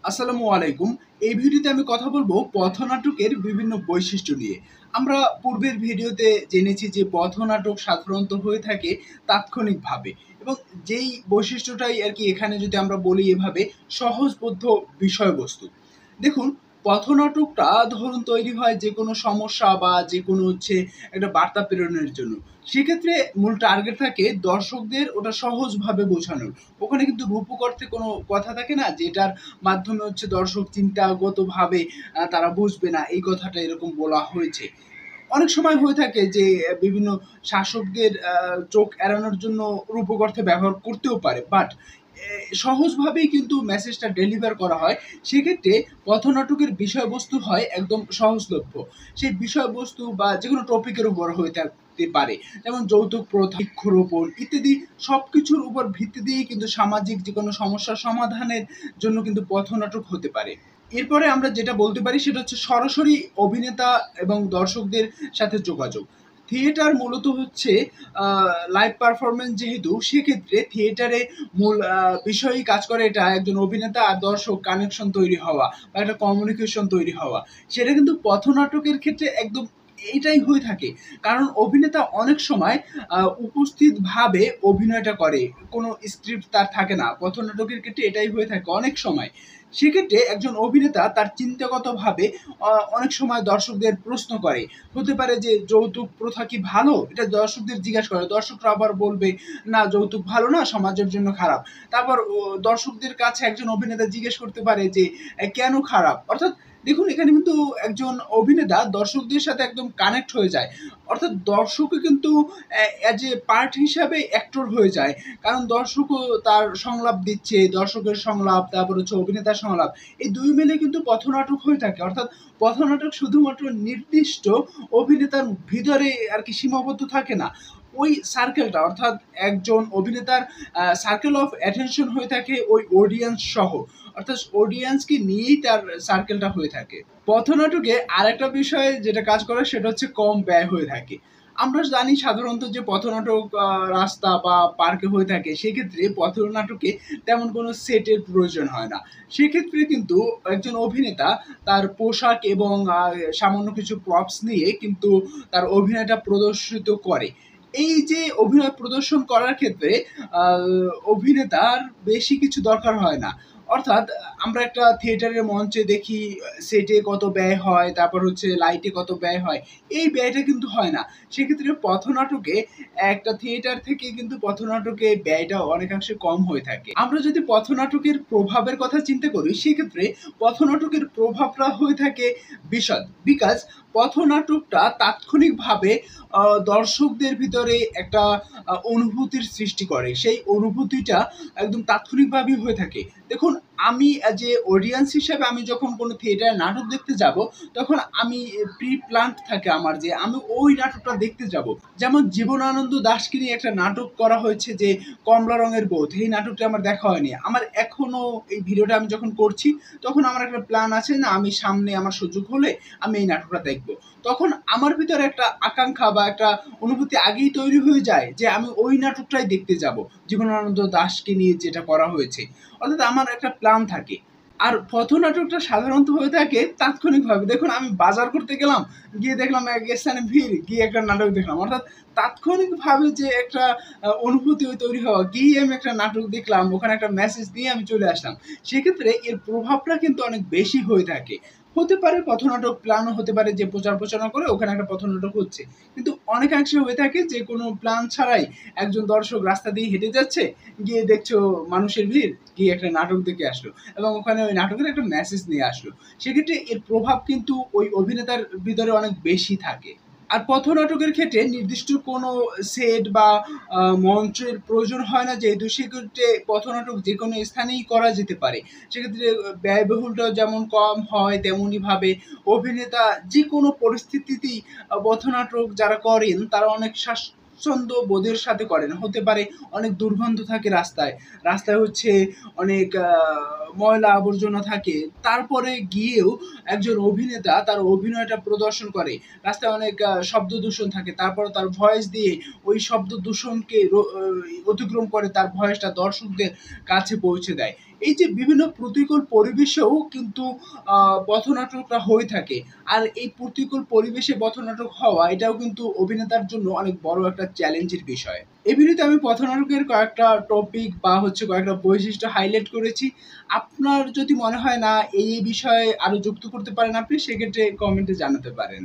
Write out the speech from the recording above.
আসসালামু আলাইকুম। এই ভিডিওতে আমি কথা বলবো পথনাটকের বিভিন্ন বৈশিষ্ট্য নিয়ে। আমরা পূর্বের ভিডিওতে জেনেছি যে পথনাটক সাধারণত হয়ে থাকে তাৎক্ষণিকভাবে এবং যেই বৈশিষ্ট্যটাই আরকি এখানে যদি আমরা বলি এভাবে সহজবোধ্য বিষয়বস্তু। দেখুন, পথনাটকটা ধরুন তৈরি হয় যেকোনো সমস্যা বা যেকোনো একটা বার্তা প্রেরণের জন্য। সেক্ষেত্রে মূল টার্গেট থাকে দর্শকদের ওটা সহজভাবে বোঝানোর। ওখানে কিন্তু রূপক অর্থে কোনো কথা থাকে না যেটার মাধ্যমে দর্শক চিন্তাগতভাবে তারা বুঝবে না এই কথাটা এরকম বলা হয়েছে। অনেক সময় হয়ে থাকে যে বিভিন্ন শাসকদের চোখ এড়ানোর জন্য রূপক অর্থে ব্যবহার করতেও পারে। বাট সহজভাবেই কিন্তু মেসেজটা ডেলিভার করা হয়। সেক্ষেত্রে পথনাটকের বিষয়বস্তু হয় একদম সহজলভ্য। সেই বিষয়বস্তু বা যেকোনো টপিকের উপর হয়ে থাকতে পারে। যেমন যৌতুক প্রথা, বৃক্ষরোপণ ইত্যাদি সবকিছুর উপর ভিত্তি দিয়েই কিন্তু সামাজিক যেকোনো সমস্যার সমাধানের জন্য কিন্তু পথনাটক হতে পারে। এরপরে আমরা যেটা বলতে পারি সেটা হচ্ছে সরাসরি অভিনেতা এবং দর্শকদের সাথে যোগাযোগ। থিয়েটার মূলত লাইভ পারফরম্যান্স যেহেতু সেক্ষেত্রে থিয়েটারে মূল বিষয়ই কাজ করে এটা একজন অভিনেতা আর দর্শক কানেকশন তৈরি হওয়া বা একটা কমিউনিকেশন তৈরি হওয়া। সেটা কিন্তু পথনাটকের ক্ষেত্রে একদম এইটাই হয়ে থাকে। কারণ অভিনেতা অনেক সময় উপস্থিতভাবে অভিনয়টা করে। কোনো স্ক্রিপ্ট তার থাকে না। পথনাটকের ক্ষেত্রে এটাই হয়ে থাকে অনেক সময়। সেক্ষেত্রে একজন অভিনেতা তার চিন্তাগতভাবে অনেক সময় দর্শকদের প্রশ্ন করে। হতে পারে যে যৌতুক প্রথা কি ভালো? এটা দর্শকদের জিজ্ঞাসা করে। দর্শকরা আবার বলবে, "না যৌতুক ভালো না, সমাজের জন্য খারাপ।" তারপর দর্শকদের কাছে একজন অভিনেতা জিজ্ঞেস করতে পারে যে, কেন খারাপ?" অর্থাৎ দেখুন এখানে কিন্তু একজন অভিনেতা দর্শকদের সাথে একদম কানেক্ট হয়ে যায়। অর্থাৎ দর্শকও কিন্তু অ্যাজ এ পার্ট হিসাবে অ্যাক্টর হয়ে যায়। কারণ দর্শকও তার সংলাপ দিচ্ছে, দর্শকের সংলাপ, তারপর অভিনেতার সংলাপ। এই ২ মিলে কিন্তু পথনাটক হয়ে থাকে। অর্থাৎ পথনাটক শুধুমাত্র নির্দিষ্ট অভিনেতার ভিতরে আরকি সীমাবদ্ধ থাকে না। ওই সার্কেলটা অর্থাৎ একজন অভিনেতার সার্কেল অফ অ্যাটেনশন হয়ে থাকে ওই অডিয়েন্স সহ। অর্থাৎ অডিয়েন্সকে নিয়েই তার সার্কেলটা হয়ে থাকে। পথনাটকে আরেকটা বিষয় যেটা কাজ করে সেটা হচ্ছে কম ব্যয় হয়ে থাকে। আমরা জানি সাধারণত যে পথনাটক রাস্তা বা পার্কে হয়ে থাকে সেক্ষেত্রে পথনাটকে তেমন কোনো সেটের প্রয়োজন হয় না। সেক্ষেত্রে কিন্তু একজন অভিনেতা তার পোশাক এবং সামান্য কিছু প্রপস নিয়ে কিন্তু তার অভিনয়টা প্রদর্শিত করে। এই যে অভিনয় প্রদর্শন করার ক্ষেত্রে আ অভিনেতার বেশি কিছু দরকার হয় না। অর্থাৎ আমরা একটা থিয়েটারের মঞ্চে দেখি সেটে কত ব্যয় হয়, তারপর লাইটে কত ব্যয় হয়। এই ব্যয়টা কিন্তু হয় না। সেক্ষেত্রে পথনাটকে একটা থিয়েটার থেকে কিন্তু পথনাটকে ব্যয়টা অনেকাংশে কম হয়ে থাকে। আমরা যদি পথনাটকের প্রভাবের কথা চিন্তা করি সেক্ষেত্রে পথনাটকের প্রভাবটা হয়ে থাকে বিশদ। বিকজ পথনাটকটা তাৎক্ষণিকভাবে দর্শকদের ভিতরে একটা অনুভূতির সৃষ্টি করে। সেই অনুভূতিটা একদম তাৎক্ষণিকভাবেই হয়ে থাকে। দেখুন আমি অ্যাজ এ অডিয়েন্স হিসেবে আমি যখন কোনো থিয়েটারে নাটক দেখতে যাব, তখন আমি প্রি প্ল্যান্ড থাকে আমার যে আমি ওই নাটকটা দেখতে যাব। যেমন জীবনানন্দ দাশকে নিয়ে একটা নাটক করা হয়েছে যে 'কমলা রঙের বউত'। এই নাটকটা আমার দেখা হয়নি। আমার এখনো এই ভিডিওটা আমি যখন করছি, তখন আমার একটা প্ল্যান আছে না আমি সামনে আমার সুযোগ হলে আমি এই নাটকটা দেখব। তখন আমার ভিতরে একটা আকাঙ্ক্ষা বা একটা অনুভূতি আগেই তৈরি হয়ে যায় যে আমি ওই নাটকটাই দেখতে যাব। জীবনানন্দ দাশকে নিয়ে যেটা করা হয়েছে। অর্থাৎ আমার একটা প্ল্যান থাকে। আর পথনাটকটা সাধারণত হয়ে থাকে তাৎক্ষণিকভাবে। দেখুন আমি বাজার করতে গেলাম, গিয়ে দেখলাম এক স্থানে ভিড়, গিয়ে একটা নাটক দেখলাম। অর্থাৎ তাৎক্ষণিকভাবে যে একটা অনুভূতি তৈরি হওয়া, গিয়ে আমি একটা নাটক দেখলাম, ওখানে একটা মেসেজ দিয়ে আমি চলে আসলাম। সেক্ষেত্রে এর প্রভাবটা কিন্তু অনেক বেশি হয়ে থাকে। হতে পারে পথনাটক প্ল্যানও হতে পারে যে প্রচার প্রচারণা করে ওখানে একটা পথনাটক হচ্ছে। কিন্তু অনেকাংশে হয়ে থাকে যে কোনো প্ল্যান ছাড়াই একজন দর্শক রাস্তা দিয়ে হেঁটে যাচ্ছে, গিয়ে দেখছো মানুষের ভিড়, গিয়ে একটা নাটক দেখে আসলো এবং ওখানে ওই নাটকের একটা মেসেজ নিয়ে আসলো। সেক্ষেত্রে এর প্রভাব কিন্তু ওই অভিনেতার ভিতরে অনেক বেশি থাকে। আর পথনাটকের ক্ষেত্রে নির্দিষ্ট কোনো সেট বা মঞ্চের প্রয়োজন হয় না যেহেতু সেক্ষেত্রে পথনাটক যেকোনো স্থানেই করা যেতে পারে। সেক্ষেত্রে ব্যয়বহুলটাও যেমন কম হয় তেমনিভাবে অভিনেতা যেকোনো পরিস্থিতিতেই পথনাটক যারা করেন তারা অনেক স্বাচ্ছন্দ্য বোধের সাথে করেন। হতে পারে অনেক দুর্গন্ধ থাকে রাস্তায়। রাস্তায় অনেক ময়লা আবর্জনা থাকে। তারপরে গিয়েও একজন অভিনেতা তার অভিনয়টা প্রদর্শন করে। রাস্তায় অনেক শব্দ দূষণ থাকে। তারপরে তার ভয়েস দিয়ে ওই শব্দ দূষণকে অতিক্রম করে তার ভয়েসটা দর্শকদের কাছে পৌঁছে দেয়। এই যে বিভিন্ন প্রতিকূল পরিবেশেও কিন্তু পথনাটকটা হয়ে থাকে। আর এই প্রতিকূল পরিবেশে পথনাটক হওয়া এটাও কিন্তু অভিনেতার জন্য অনেক বড় একটা চ্যালেঞ্জের বিষয়। এই ভিডিওতে আমি পথনাটকের কয়েকটা টপিক বা কয়েকটা বৈশিষ্ট্য হাইলাইট করেছি। আপনার যদি মনে হয় না এই বিষয়ে আরো যুক্ত করতে পারেন আপনি, সেক্ষেত্রে কমেন্টে জানাতে পারেন।